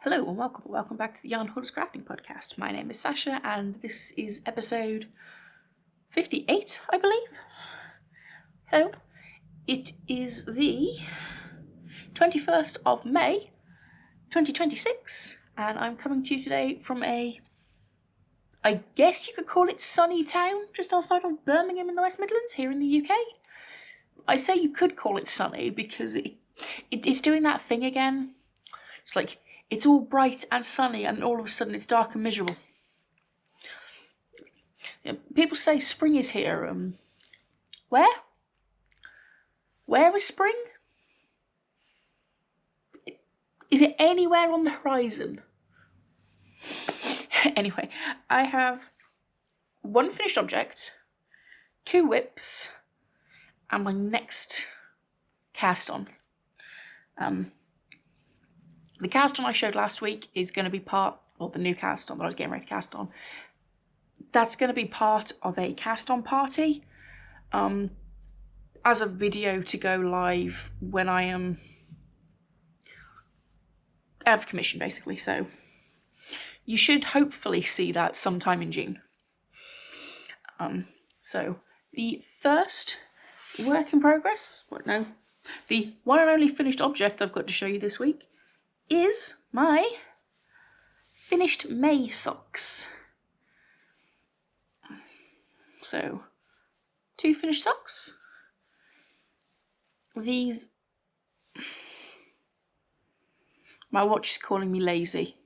Hello and welcome back to the Yarn Hoarders Crafting Podcast. My name is Sasha and this is episode 58, I believe. Hello. It is the 21st of May 2026 and I'm coming to you today from I guess you could call it sunny town just outside of Birmingham in the West Midlands here in the UK. I say you could call it sunny because it's doing that thing again. It's like it's all bright and sunny and all of a sudden it's dark and miserable. Yeah, people say spring is here. Where? Where is spring? Is it anywhere on the horizon? Anyway, I have one finished object, 2 whips, and my next cast on. The cast on I showed last week is going to be the new cast on that I was getting ready to cast on. That's going to be part of a cast on party as a video to go live when I am out of commission, basically. So you should hopefully see that sometime in June. So the first work in progress, the one and only finished object I've got to show you this week is my finished May socks. So, 2 finished socks. These, my watch is calling me lazy.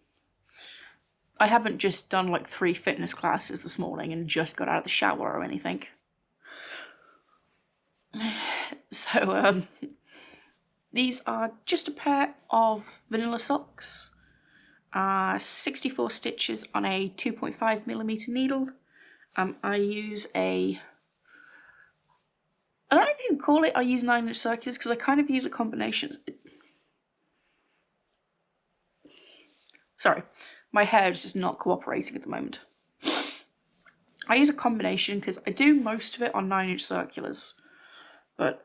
I haven't just done like 3 fitness classes this morning and just got out of the shower or anything. So, these are just a pair of vanilla socks, 64 stitches on a 2.5mm needle. I use I don't know if you can call it, I use 9-inch circulars because I kind of use a combination. Sorry, my hair is just not cooperating at the moment. I use a combination because I do most of it on 9-inch circulars, but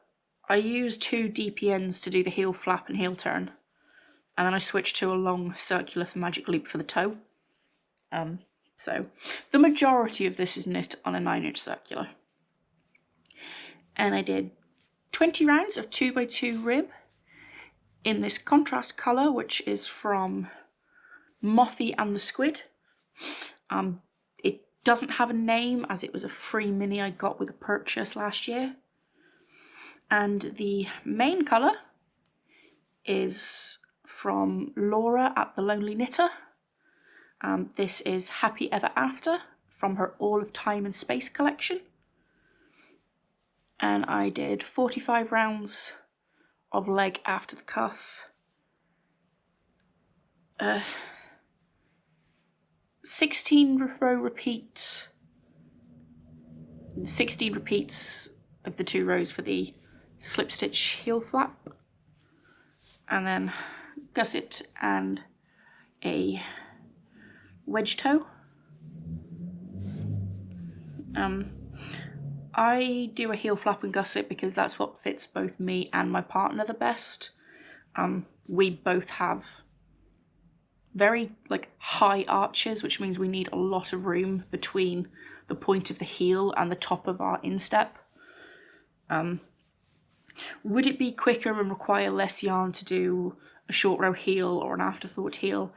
I use 2 DPNs to do the heel flap and heel turn, and then I switch to a long circular for magic loop for the toe. So the majority of this is knit on a 9-inch circular. And I did 20 rounds of 2x2 rib in this contrast colour, which is from Mothy and the Squid. It doesn't have a name as it was a free mini I got with a purchase last year. And the main colour is from Laura at The Lonely Knitter. This is Happy Ever After from her All of Time and Space collection. And I did 45 rounds of leg after the cuff. 16 repeats of the 2 rows for the slip stitch heel flap, and then gusset and a wedge toe. I do a heel flap and gusset because that's what fits both me and my partner the best. We both have very high arches, which means we need a lot of room between the point of the heel and the top of our instep. Would it be quicker and require less yarn to do a short row heel or an afterthought heel?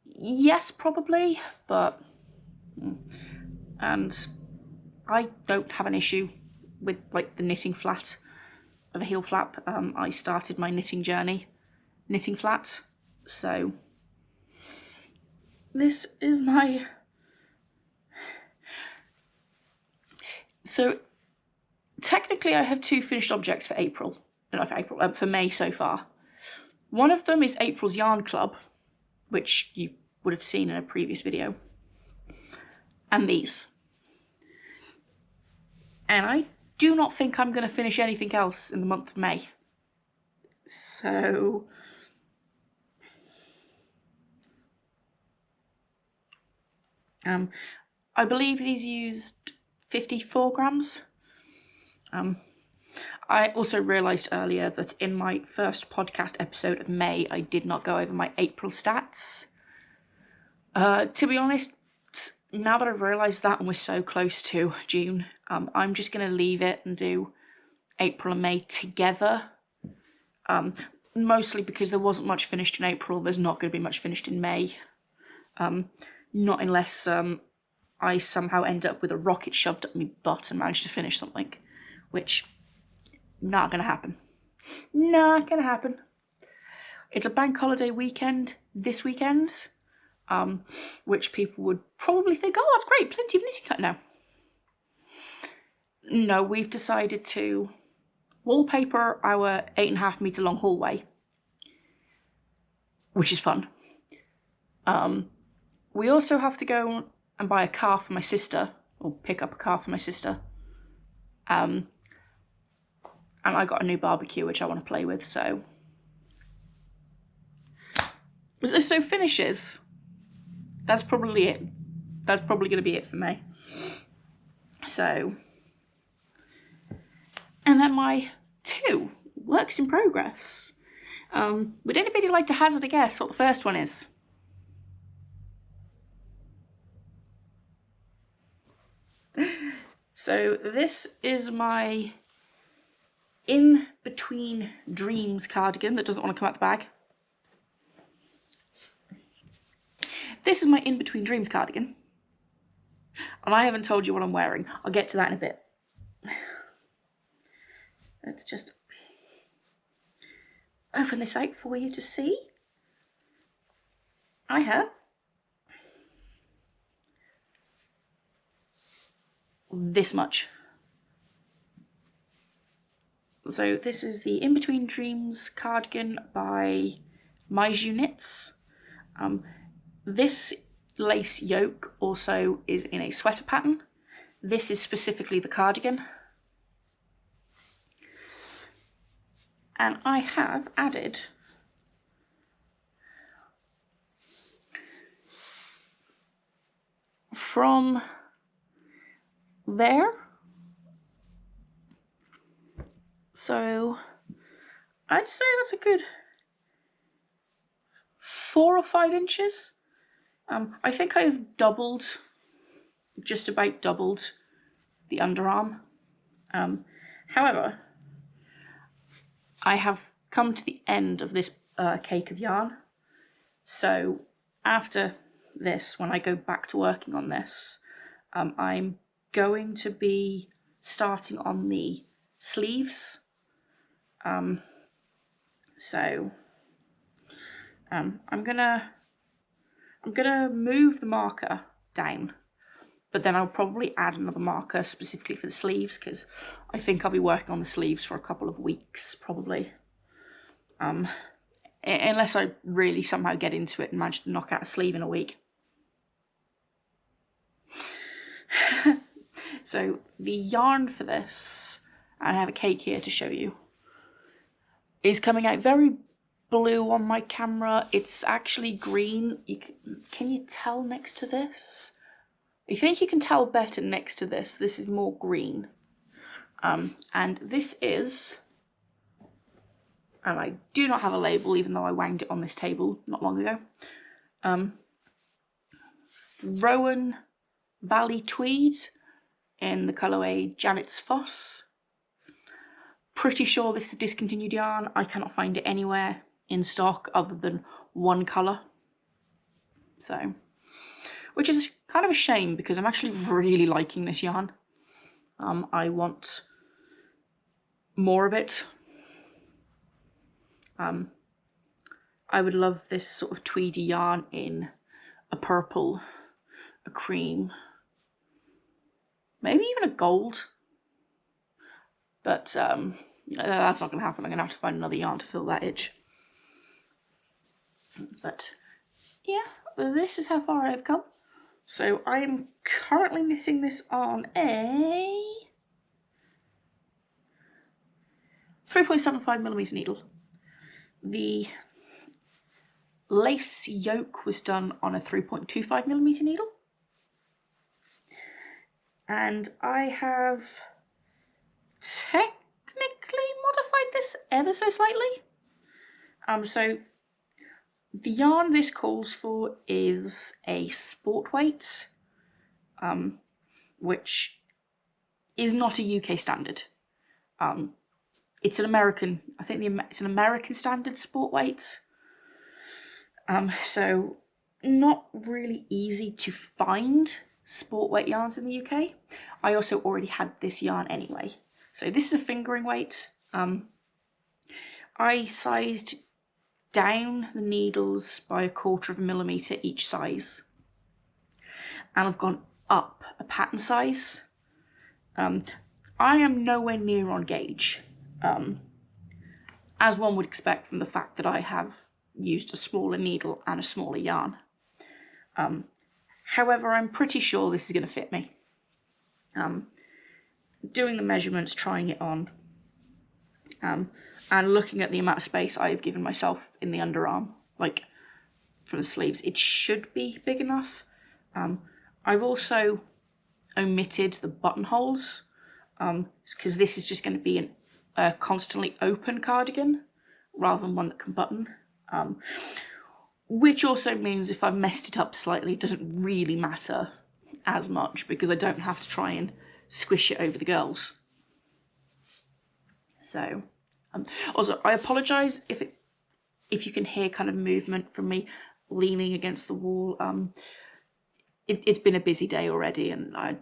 Yes, probably, but and I don't have an issue with the knitting flat of a heel flap. I started my knitting journey knitting flat, so this is my... So technically I have 2 finished objects for for May so far. One of them is April's Yarn Club, which you would have seen in a previous video, and these. And I do not think I'm going to finish anything else in the month of May. So I believe these used 54 grams. I also realised earlier that in my first podcast episode of May, I did not go over my April stats. To be honest, now that I've realised that and we're so close to June, I'm just going to leave it and do April and May together. Mostly because there wasn't much finished in April, there's not going to be much finished in May. Not unless I somehow end up with a rocket shoved up my butt and manage to finish something, which, not going to happen. Not going to happen. It's a bank holiday weekend this weekend, which people would probably think, oh, that's great, plenty of knitting time. No, we've decided to wallpaper our 8.5 metre long hallway, which is fun. We also have to go and buy a car for my sister, or pick up a car for my sister. And I got a new barbecue, which I want to play with, so finishes. That's probably it. That's probably going to be it for me. So, and then my 2 works in progress. Would anybody like to hazard a guess what the first one is? So this is my In Between Dreams cardigan that doesn't want to come out the bag. This is my In Between Dreams cardigan. And I haven't told you what I'm wearing. I'll get to that in a bit. Let's just open this out for you to see. I have this much. So this is the In Between Dreams cardigan by Maiju Knits. This lace yoke also is in a sweater pattern. This is specifically the cardigan. And I have added from there. So I'd say that's a good 4 or 5 inches. I think I've just about doubled the underarm. However, I have come to the end of this cake of yarn. So after this, when I go back to working on this, I'm going to be starting on the sleeves. I'm gonna move the marker down, but then I'll probably add another marker specifically for the sleeves, because I think I'll be working on the sleeves for a couple of weeks, probably. Unless I really somehow get into it and manage to knock out a sleeve in a week. So the yarn for this, and I have a cake here to show you, is coming out very blue on my camera. It's actually green. Can you tell next to this? I think you can tell better next to this. This is more green. And this is, and I do not have a label even though I wanged it on this table not long ago. Rowan Valley Tweed in the colourway Janet's Foss. Pretty sure this is a discontinued yarn. I cannot find it anywhere in stock other than one colour. So, which is kind of a shame because I'm actually really liking this yarn. I want more of it. I would love this sort of tweedy yarn in a purple, a cream, maybe even a gold. But that's not going to happen. I'm going to have to find another yarn to fill that itch. But yeah, this is how far I've come. So I'm currently knitting this on a 3.75mm needle. The lace yoke was done on a 3.25mm needle. And I have technically this ever so slightly. So the yarn this calls for is a sport weight, which is not a UK standard. It's an American, I think it's an American standard sport weight. So not really easy to find sport weight yarns in the UK. I also already had this yarn anyway. So this is a fingering weight. I sized down the needles by 1/4 millimeter each size, and I've gone up a pattern size. I am nowhere near on gauge, as one would expect from the fact that I have used a smaller needle and a smaller yarn. However, I'm pretty sure this is going to fit me. Doing the measurements, trying it on, and looking at the amount of space I've given myself in the underarm, like for the sleeves, it should be big enough. I've also omitted the buttonholes, because this is just going to be a constantly open cardigan rather than one that can button. Which also means if I've messed it up slightly, it doesn't really matter as much because I don't have to try and squish it over the girls. So, also I apologise if you can hear kind of movement from me leaning against the wall. It's been a busy day already, and I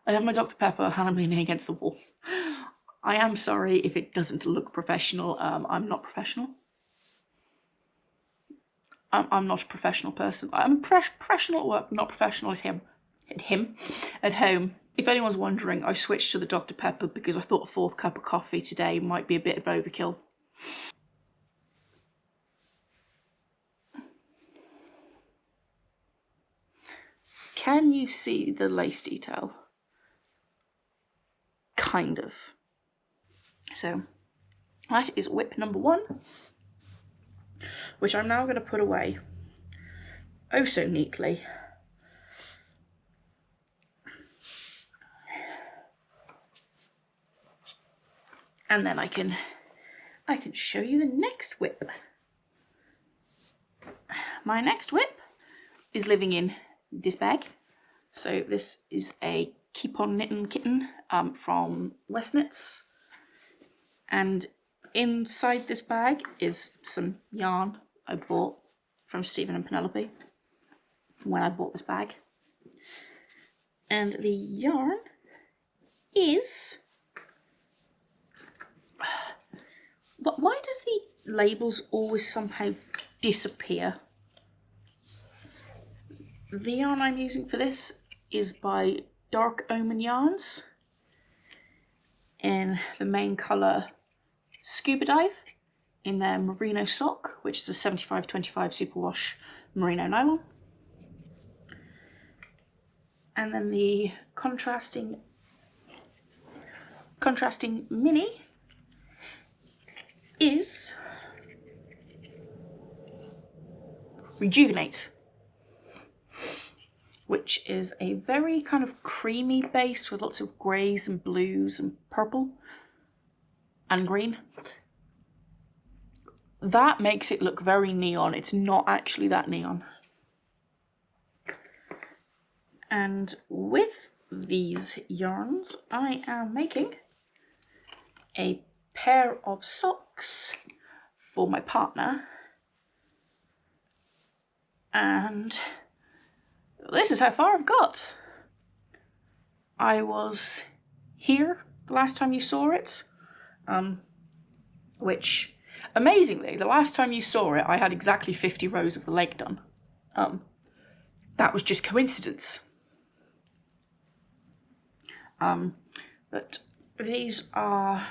have my Dr. Pepper and I'm leaning against the wall. I am sorry if it doesn't look professional. I'm not professional. I'm not a professional person. I'm professional at work, not professional at home. If anyone's wondering, I switched to the Dr. Pepper because I thought a 4th cup of coffee today might be a bit of overkill. Can you see the lace detail? Kind of. So that is whip number 1, which I'm now going to put away oh so neatly. And then I can show you the next whip. My next whip is living in this bag. So this is a Keep On Knitting kitten from West Knits. And inside this bag is some yarn I bought from Stephen and Penelope when I bought this bag. And the yarn is... Why does the labels always somehow disappear? The yarn I'm using for this is by Dark Omen Yarns in the main colour Scuba Dive in their Merino Sock, which is a 75-25 superwash merino nylon. And then the contrasting mini is Rejuvenate, which is a very kind of creamy base with lots of greys and blues and purple and green. That makes it look very neon. It's not actually that neon. And with these yarns, I am making a pair of socks for my partner. And this is how far I've got. I was here the last time you saw it, which, amazingly, the last time you saw it, I had exactly 50 rows of the leg done. That was just coincidence. But these are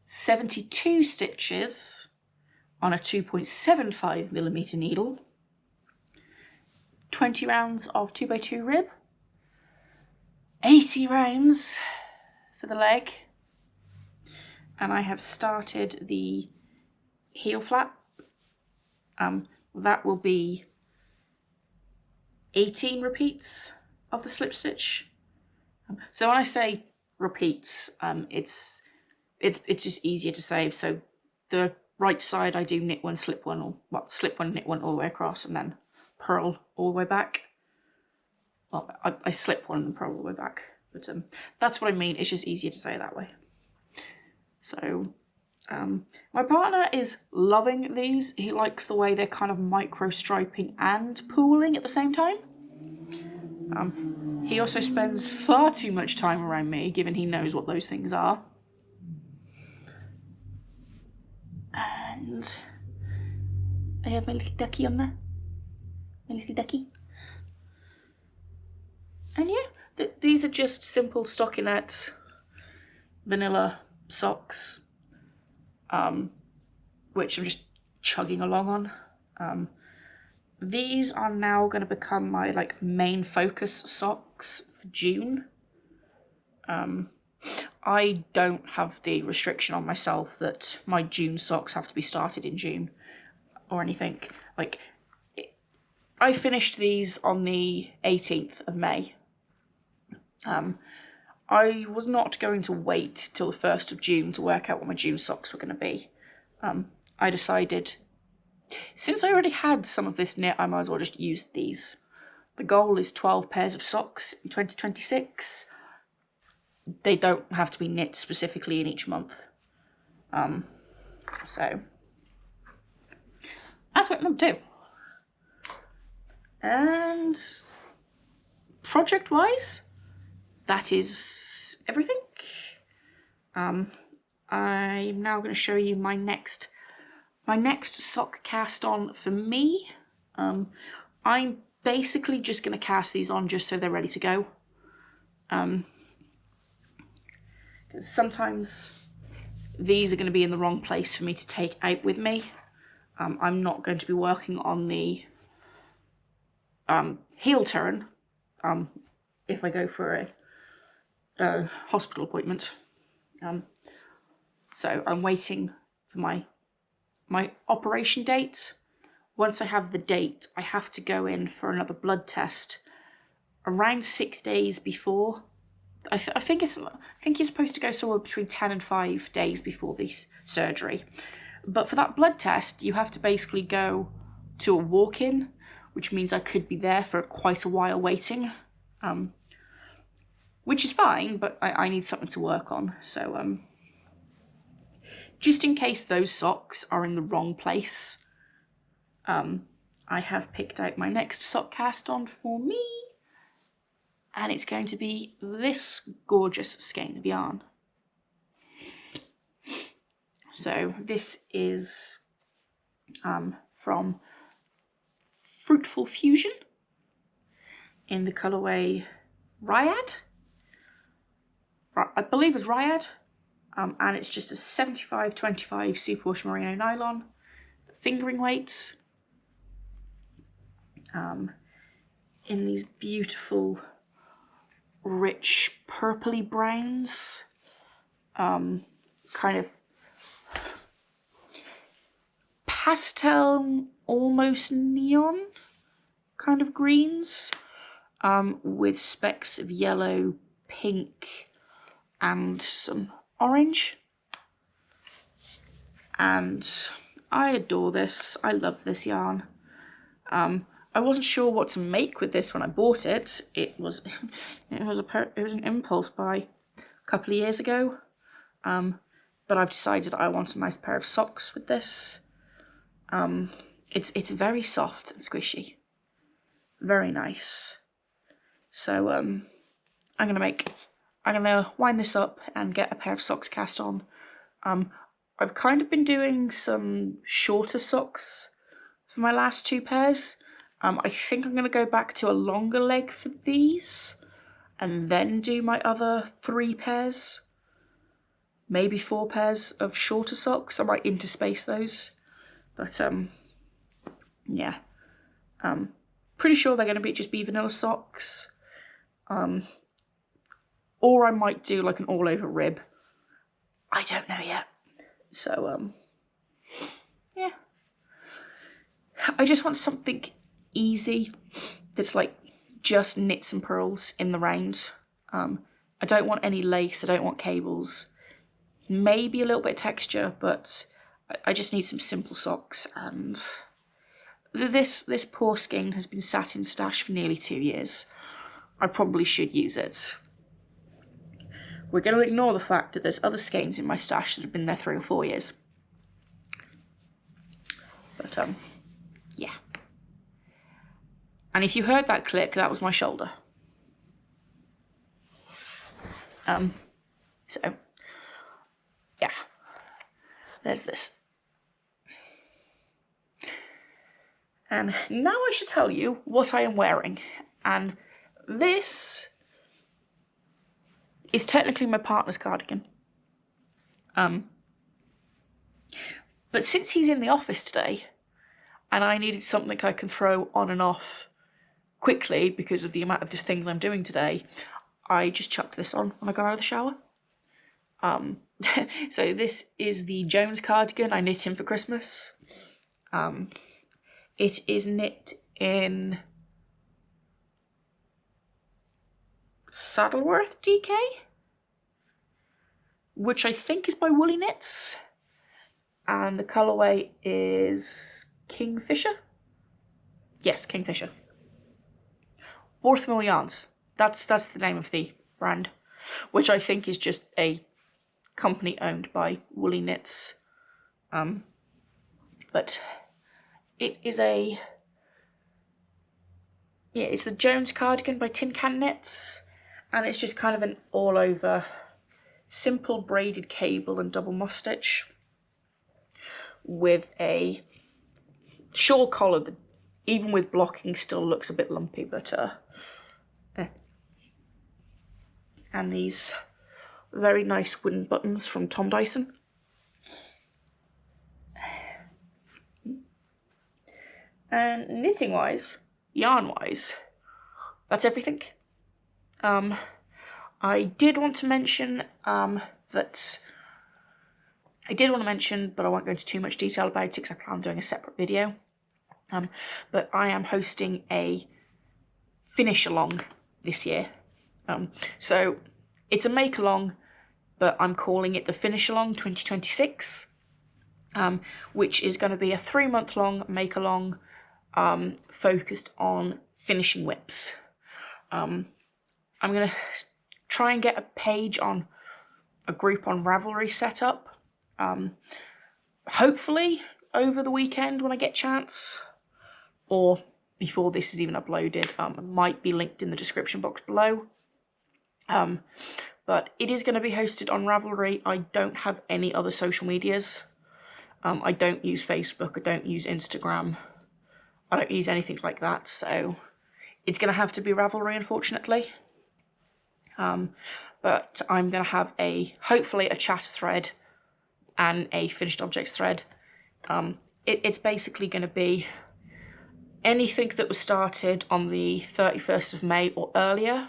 72 stitches on a 2.75 millimeter needle, 20 rounds of 2x2 rib, 80 rounds for the leg, and I have started the heel flap. That will be 18 repeats of the slip stitch. So when I say repeats. It's just easier to save. So the right side I do knit one, slip one, or well, slip one, knit one all the way across, and then purl all the way back. Well, I slip one and then purl all the way back, but that's what I mean. It's just easier to say that way. So my partner is loving these. He likes the way they're kind of micro striping and pooling at the same time. He also spends far too much time around me, given he knows what those things are. And I have my little ducky on there. My little ducky. And yeah, these are just simple stockinette, vanilla socks, which I'm just chugging along on. These are now going to become my like main focus socks for June. I don't have the restriction on myself that my June socks have to be started in June or anything. Like, I finished these on the 18th of May. I was not going to wait till the 1st of June to work out what my June socks were going to be. I decided, since I already had some of this knit, I might as well just use these. The goal is 12 pairs of socks in 2026. They don't have to be knit specifically in each month. So that's what I'm going to do. And project-wise, that is everything. I'm now going to show you my next sock cast on for me. I'm basically just going to cast these on just so they're ready to go. Because sometimes these are going to be in the wrong place for me to take out with me. I'm not going to be working on the heel turn if I go for a hospital appointment. So I'm waiting for my operation date. Once I have the date, I have to go in for another blood test around 6 days before. I think you're supposed to go somewhere between 10 and 5 days before the surgery. But for that blood test, you have to basically go to a walk-in, which means I could be there for quite a while waiting. Which is fine, but I need something to work on. So just in case those socks are in the wrong place, I have picked out my next sock cast on for me. And it's going to be this gorgeous skein of yarn. So this is from Fruitful Fusion in the colourway Ryad. I believe it's Ryad. And it's just a 75-25 superwash merino nylon. Fingering weights. In these beautiful rich purpley browns, kind of pastel, almost neon kind of greens, with specks of yellow, pink, and some orange. And I adore this. I love this yarn. I wasn't sure what to make with this when I bought it. It was an impulse buy a couple of years ago, but I've decided I want a nice pair of socks with this. It's very soft and squishy, very nice. So I'm gonna wind this up and get a pair of socks cast on. I've kind of been doing some shorter socks for my last 2 pairs. I think I'm going to go back to a longer leg for these and then do my other 3 pairs, maybe 4 pairs of shorter socks. I might interspace those, but yeah, pretty sure they're going to just be vanilla socks, or I might do like an all over rib. I don't know yet. So yeah, I just want something easy that's like just knits and purls in the round, and I don't want any lace, I don't want cables. Maybe a little bit of texture, but I just need some simple socks. And this poor skein has been sat in stash for nearly 2 years. I probably should use it. We're going to ignore the fact that there's other skeins in my stash that have been there 3 or 4 years. But yeah. And if you heard that click, that was my shoulder. So yeah, there's this. And now I should tell you what I am wearing. And this is technically my partner's cardigan. But since he's in the office today, and I needed something I can throw on and off quickly because of the amount of things I'm doing today, I just chucked this on when I got out of the shower. So this is the Jones cardigan I knit him for Christmas. It is knit in Saddleworth DK, which I think is by Woolly Knits, and the colourway is Kingfisher. Yes, Kingfisher. Warth Yarns. That's the name of the brand, which I think is just a company owned by Woolly Knits. But it is it's the Jones cardigan by Tin Can Knits, and it's just kind of an all-over simple braided cable and double moss stitch with a shawl collar that, even with blocking, still looks a bit lumpy, but and these very nice wooden buttons from Tom Dyson. And knitting wise, yarn wise, that's everything. I did want to mention but I won't go into too much detail about it because I plan on doing a separate video. But I am hosting a finish along this year. So it's a make along, but I'm calling it the Finish Along 2026, which is going to be a 3-month-long make along focused on finishing whips. I'm going to try and get a page on a group on Ravelry set up. Hopefully over the weekend when I get a chance, or before this is even uploaded. It might be linked in the description box below. But it is going to be hosted on Ravelry. I don't have any other social medias. I don't use Facebook, I don't use Instagram, I don't use anything like that, so it's going to have to be Ravelry, unfortunately. But I'm going to have hopefully a chat thread and a finished objects thread. It's basically going to be anything that was started on the 31st of May or earlier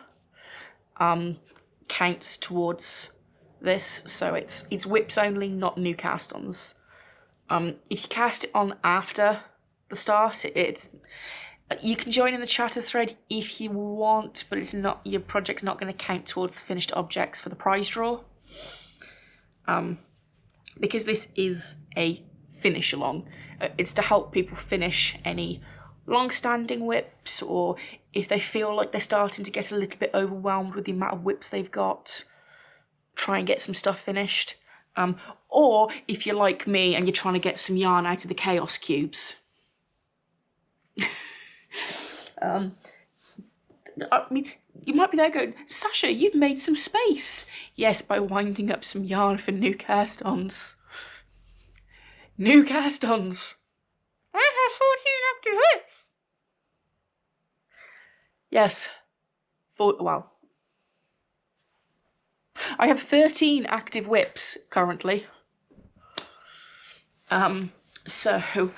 counts towards this. So it's whips only, not new cast-ons. If you cast it on after the start, you can join in the chatter thread if you want, but it's not, your project's not going to count towards the finished objects for the prize draw. Because this is a finish along. It's to help people finish any long-standing whips, or if they feel like they're starting to get a little bit overwhelmed with the amount of whips they've got, try and get some stuff finished. Or if you're like me and you're trying to get some yarn out of the chaos cubes. I mean, you might be there going, Sasha, you've made some space. Yes, by winding up some yarn for new cast-ons. New cast-ons. I have 14 active whips. Yes. Well, I have 13 active whips currently. So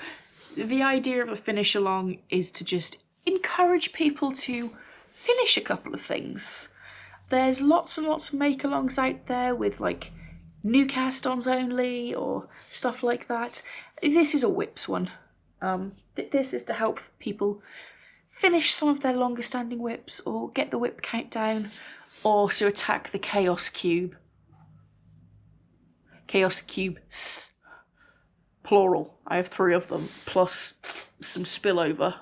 the idea of a finish along is to just encourage people to finish a couple of things. There's lots and lots of make-alongs out there with like new cast-ons only or stuff like that. This is a whips one. This is to help people finish some of their longer standing whips or get the whip count down, or to attack the Chaos Cube. Chaos Cubes, plural. I have 3 of them, plus some spillover.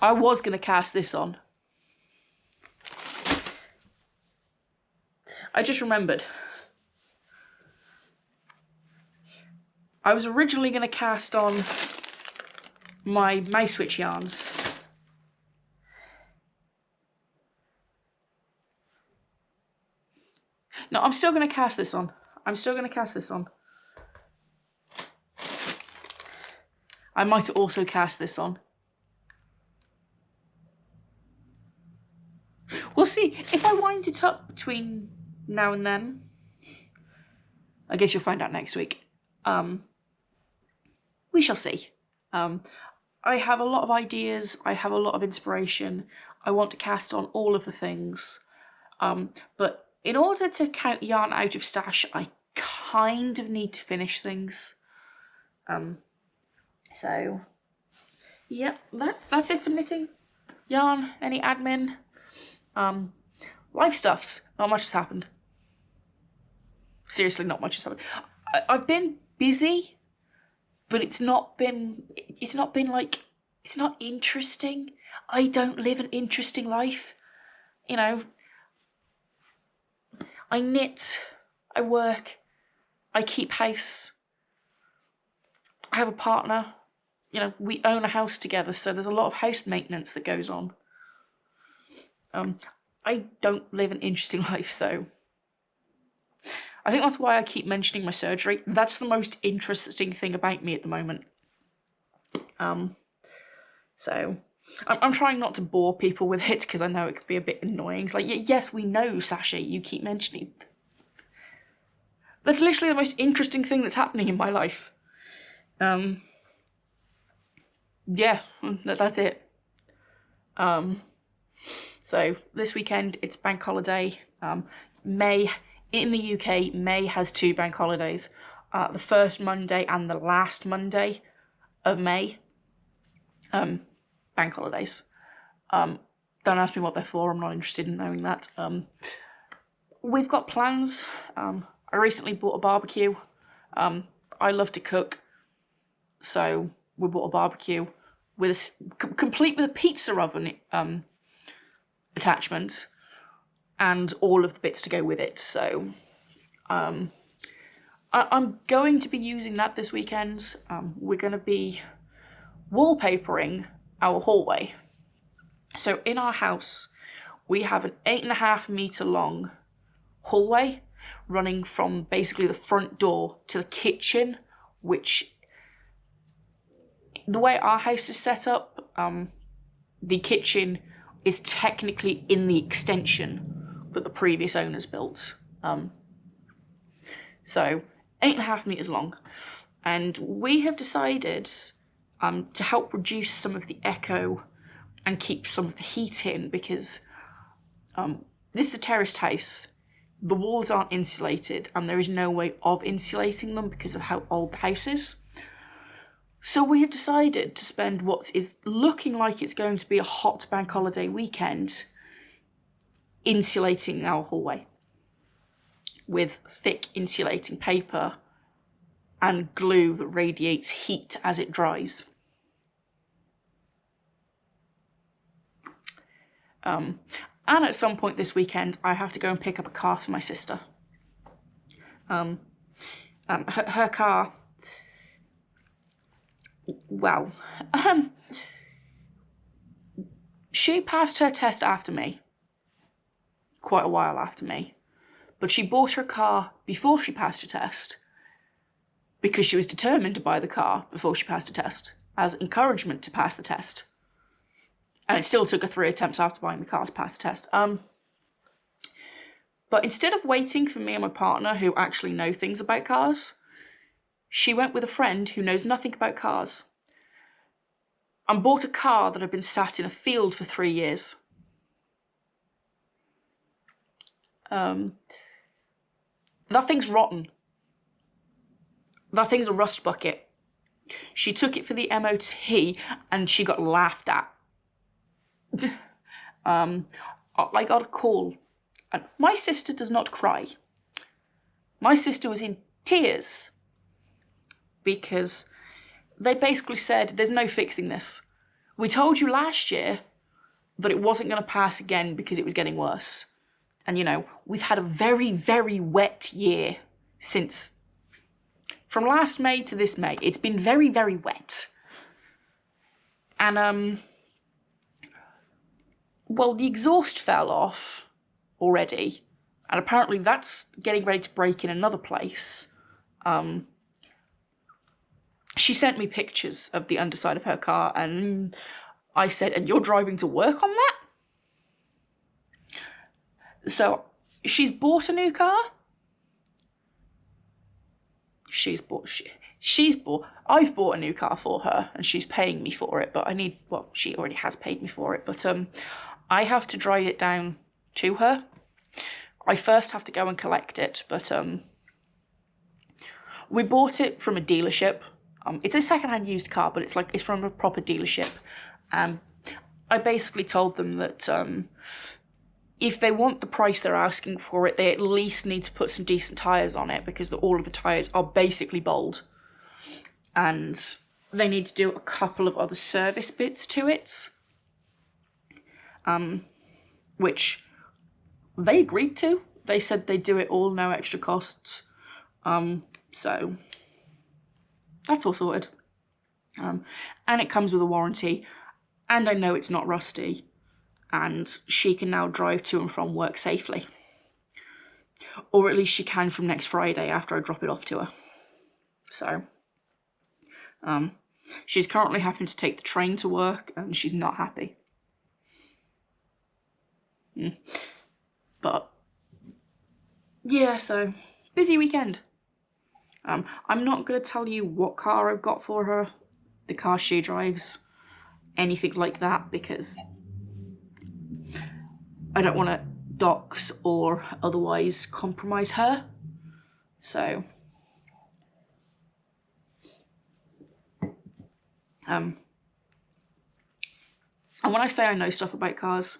I was going to cast this on. I just remembered. I was originally going to cast on my Mouse Switch yarns. No, I'm still going to cast this on. I might also cast this on. We'll see. If I wind it up between now and then, I guess you'll find out next week. We shall see. I have a lot of ideas. I have a lot of inspiration. I want to cast on all of the things. But in order to count yarn out of stash, I kind of need to finish things. So, yeah, that's it for knitting. Yarn, any admin. Life stuffs. Not much has happened. Seriously, not much has happened. I've been busy, but it's not been like, it's not interesting. I don't live an interesting life. You know, I knit, I work, I keep house. I have a partner. You know, we own a house together, so there's a lot of house maintenance that goes on. I don't live an interesting life, so I think that's why I keep mentioning my surgery. That's the most interesting thing about me at the moment. So I'm trying not to bore people with it because I know it can be a bit annoying. It's like, yes, we know, Sasha, you keep mentioning. That's literally the most interesting thing that's happening in my life. Yeah, that's it. So this weekend it's bank holiday. May in the UK, May has 2 bank holidays. The first Monday and the last Monday of May. Bank holidays. Don't ask me what they're for. I'm not interested in knowing that. We've got plans. I recently bought a barbecue. I love to cook, so we bought a barbecue with complete with a pizza oven attachment and all of the bits to go with it. So I'm going to be using that this weekend. We're going to be wallpapering our hallway. So in our house, we have an 8.5 meter long hallway running from basically the front door to the kitchen, which the way our house is set up, the kitchen is technically in the extension that the previous owners built. So 8.5 meters long. And we have decided to help reduce some of the echo and keep some of the heat in, because this is a terraced house. The walls aren't insulated and there is no way of insulating them because of how old the house is. So we have decided to spend what is looking like it's going to be a hot bank holiday weekend insulating our hallway with thick insulating paper and glue that radiates heat as it dries. And at some point this weekend, I have to go and pick up a car for my sister. Her car, well, she passed her test after me, quite a while after me, but she bought her car before she passed her test because she was determined to buy the car before she passed her test as encouragement to pass the test. And it still took her 3 attempts after buying the car to pass the test. But instead of waiting for me and my partner, who actually know things about cars, she went with a friend who knows nothing about cars and bought a car that had been sat in a field for 3 years. That thing's rotten. That thing's a rust bucket. She took it for the MOT and she got laughed at. I got a call, and my sister does not cry. My sister was in tears because they basically said, there's no fixing this. We told you last year that it wasn't going to pass again because it was getting worse. And, you know, we've had a very, very wet year since, from last May to this May. It's been very, very wet. And, well, the exhaust fell off already. And apparently that's getting ready to break in another place. She sent me pictures of the underside of her car, and I said, and you're driving to work on that? So, she's bought a new car. I've bought a new car for her, and she's paying me for it, but she already has paid me for it, but I have to drive it down to her. I first have to go and collect it, but we bought it from a dealership. It's a second-hand used car, but it's from a proper dealership. I basically told them that if they want the price they're asking for it, they at least need to put some decent tyres on it, because all of the tyres are basically bald. And they need to do a couple of other service bits to it, which they agreed to. They said they'd do it all, no extra costs. So that's all sorted. And it comes with a warranty, and I know it's not rusty, and she can now drive to and from work safely. Or at least she can from next Friday after I drop it off to her. So, she's currently having to take the train to work, and she's not happy. But, yeah, so, busy weekend. I'm not going to tell you what car I've got for her, the car she drives, anything like that, because I don't want to dox or otherwise compromise her. So, and when I say I know stuff about cars,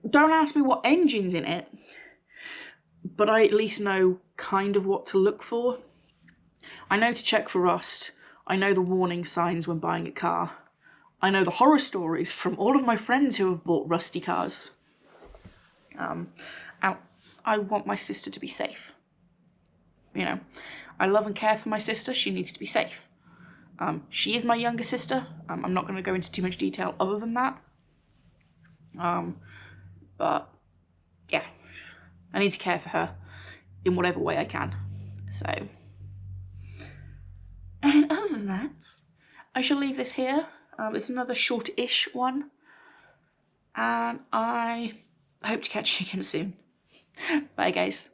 don't ask me what engine's in it, but I at least know kind of what to look for. I know to check for rust. I know the warning signs when buying a car. I know the horror stories from all of my friends who have bought rusty cars. And I want my sister to be safe. You know, I love and care for my sister. She needs to be safe. She is my younger sister. I'm not going to go into too much detail other than that. But, yeah, I need to care for her in whatever way I can. So, and other than that, I shall leave this here. It's another short-ish one. And I hope to catch you again soon. Bye, guys.